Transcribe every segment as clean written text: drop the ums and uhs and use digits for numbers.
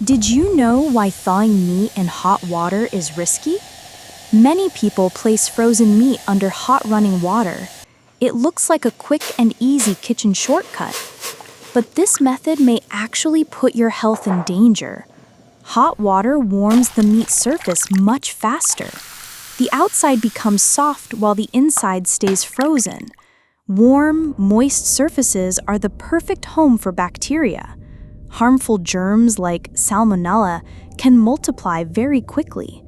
Did you know why thawing meat in hot water is risky? Many people place frozen meat under hot running water. It looks like a quick and easy kitchen shortcut. But this method may actually put your health in danger. Hot water warms the meat's surface much faster. The outside becomes soft while the inside stays frozen. Warm, moist surfaces are the perfect home for bacteria. Harmful germs like salmonella can multiply very quickly.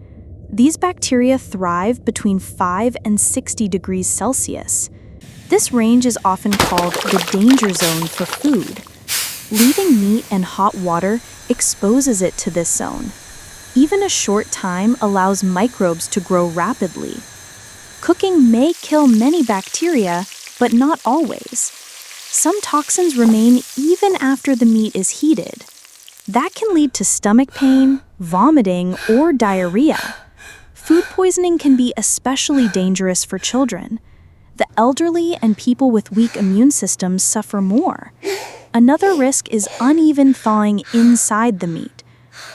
These bacteria thrive between 5 and 60 degrees Celsius. This range is often called the danger zone for food. Leaving meat in hot water exposes it to this zone. Even a short time allows microbes to grow rapidly. Cooking may kill many bacteria, but not always. Some toxins remain even after the meat is heated. That can lead to stomach pain, vomiting, or diarrhea. Food poisoning can be especially dangerous for children. The elderly and people with weak immune systems suffer more. Another risk is uneven thawing inside the meat.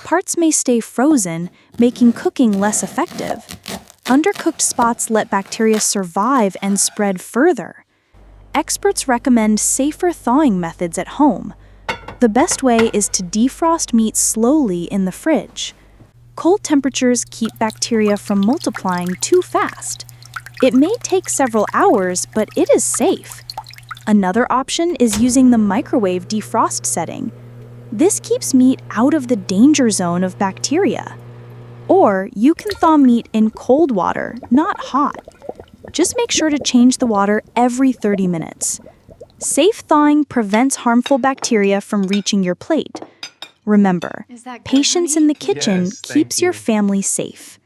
Parts may stay frozen, making cooking less effective. Undercooked spots let bacteria survive and spread further. Experts recommend safer thawing methods at home. The best way is to defrost meat slowly in the fridge. Cold temperatures keep bacteria from multiplying too fast. It may take several hours, but it is safe. Another option is using the microwave defrost setting. This keeps meat out of the danger zone of bacteria. Or you can thaw meat in cold water, not hot. Just make sure to change the water every 30 minutes. Safe thawing prevents harmful bacteria from reaching your plate. Remember, patience in the kitchen keeps your family safe.